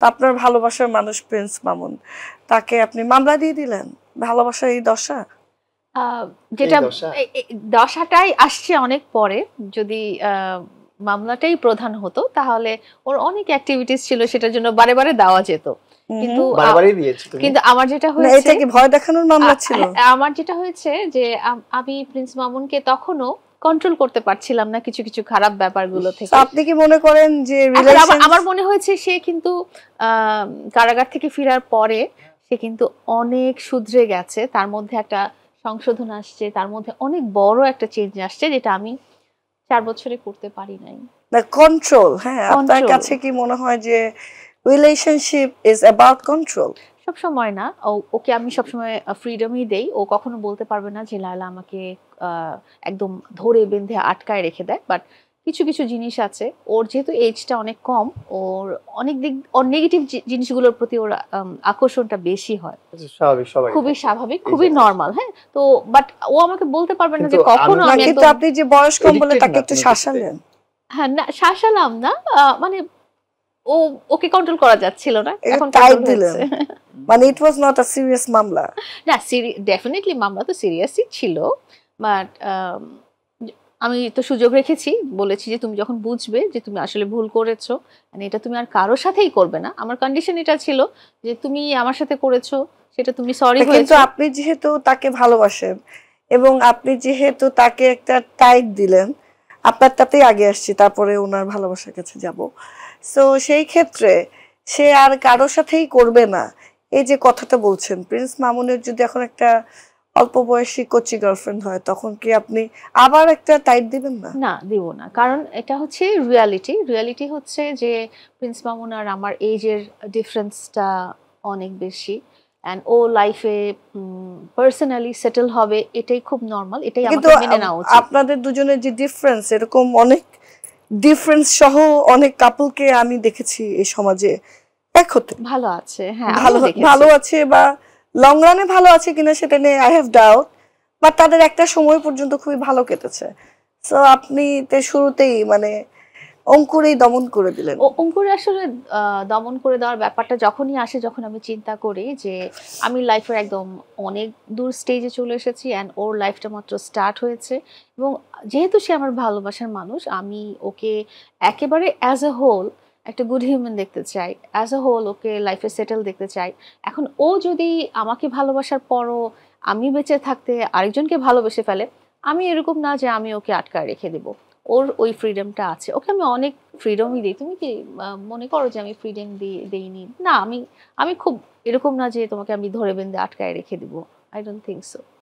তো আপনার ভালোবাসার মানুষ প্রিন্স মামুন, তাকে আপনি মামলা দিয়ে দিলেন ভালোবাসার এই দশা। যেটা দশাটাই আসছে অনেক পরে। যদি মামলাটাই প্রধান হতো তাহলে ওর অনেক অ্যাক্টিভিটিস ছিল, সেটার জন্য বারে বারে দেওয়া যেত। কিন্তু কিন্তু আমার যেটা হয়েছে, এটা কি ভয় দেখানোর মামলা ছিল? আমার যেটা হয়েছে যে আমি প্রিন্স মামুনকে তখনও কন্ট্রোল করতে পারছিলাম না কিছু কিছু খারাপ ব্যাপারগুলো থেকে। আপনি কি মনে করেন যে আমার মনে হয়েছে সে কিন্তু কারাগার থেকে ফেরার পরে সে কিন্তু অনেক শুধরে গেছে, তার মধ্যে একটা সংশোধন আসছে, তার মধ্যে অনেক বড় একটা চেঞ্জ আসছে, যেটা আমি 4 বছরে করতে পারি নাই। না কন্ট্রোল, হ্যাঁ, আপনার কাছে কি মনে হয় যে রিলেশনশিপ ইজ অ্যাবাউট কন্ট্রোল? সব সময় না, ওকে আমি সব সময় ফ্রিডমই দেই। ও কখনো বলতে পারবে না যে লায়লা আমাকে একদম ধরে বেঁধে আটকায় রেখে দেয়। বাট কিছু কিছু জিনিস আছে, ওর যেহেতু এজটা অনেক কম, ওর অনেক দিক, ওর নেগেটিভ জিনিসগুলোর প্রতি ওর আকর্ষণটা বেশি হয়। স্বাভাবিক, সবাই খুবই স্বাভাবিক, খুবই নরমাল। হ্যাঁ, তো বাট ও আমাকে বলতে পারবে না যে কখনো আমি কিন্তু আপনি যে বয়স কম বলে তাকে একটু শাসালেন। হ্যাঁ, না শাসালাম না, মানে ওকে কন্ট্রোল করা যাচ্ছিল না, এখন টাইপ দিলেন। মানে ইট ওয়াজ নট আ সিরিয়াস মামলা। না, ডেফিনেটলি মামলা তো সিরিয়াসই ছিল, বাট আমি তো সুযোগ রেখেছি, বলেছি যে তুমি যখন বুঝবে যে তুমি আসলে ভুল করেছো, মানে এটা তুমি আর কারোর সাথেই করবে না। আমার কন্ডিশন এটা ছিল যে তুমি আমার সাথে করেছো, সেটা তুমি সরি হয়েছো। কিন্তু আপনি যেহেতু তাকে ভালোবাসেন এবং আপনি যেহেতু তাকে একটা টাইট দিলেন, আপনারটাতেই আগে আসছি, তারপরে ওনার ভালোবাসার কাছে যাব। সো সেই ক্ষেত্রে সে আর কারোর সাথেই করবে না, এই যে কথাটা বলছেন, প্রিন্স মামুনের যদি এখন একটা অল্প বয়সী কোচি গার্লফ্রেন্ড হয়, তখন কি আপনি আবার একটা টাইট দিবেন না? না, দিব না, কারণ এটা হচ্ছে রিয়ালিটি হচ্ছে যে প্রিন্স মামুন আর আমার এজের ডিফারেন্সটা অনেক বেশি, এন্ড ও লাইফে পার্সোনালি সেটেল হবে, এটাই খুব নরমাল, এটাই আমাকে মেনে নেওয়া উচিত। আপনাদের দুজনের যে ডিফারেন্স, এরকম অনেক ডিফারেন্স সহ অনেক কাপলকে আমি দেখেছি এই সমাজে এক হতে ভালো আছে। হ্যাঁ, ভালো আছে, বা লং রানে ভালো আছে কিনা সেটা নিয়ে আই হ্যাভ ডাউট, বাট তাদের একটা সময় পর্যন্ত খুবই ভালো কেটেছে। সো আপনি শুরুতেই মানে অঙ্কুরেই দমন করে দিলেন। অঙ্কুরে আসলে দমন করে দেওয়ার ব্যাপারটা যখনই আসে, যখন আমি চিন্তা করি যে আমি লাইফের একদম অনেক দূর স্টেজে চলে এসেছি অ্যান্ড ওর লাইফটা মাত্র স্টার্ট হয়েছে, এবং যেহেতু সে আমার ভালোবাসার মানুষ, আমি ওকে একেবারে অ্যাজ এ হোল একটা গুড হিউম্যান দেখতে চাই, অ্যাজ এ হোল ওকে লাইফে সেটেল দেখতে চাই। এখন ও যদি আমাকে ভালোবাসার পরও আমি বেঁচে থাকতে আরেকজনকে ভালোবেসে ফেলে, আমি এরকম না যে আমি ওকে আটকায় রেখে দেবো। ওর ওই ফ্রিডমটা আছে, ওকে আমি অনেক ফ্রিডমই দিই। তুমি কি মনে করো যে আমি ফ্রিডম দেইনি? না, আমি খুব এরকম না যে তোমাকে আমি ধরে বেঁধে আটকায় রেখে দিব। I don't think so.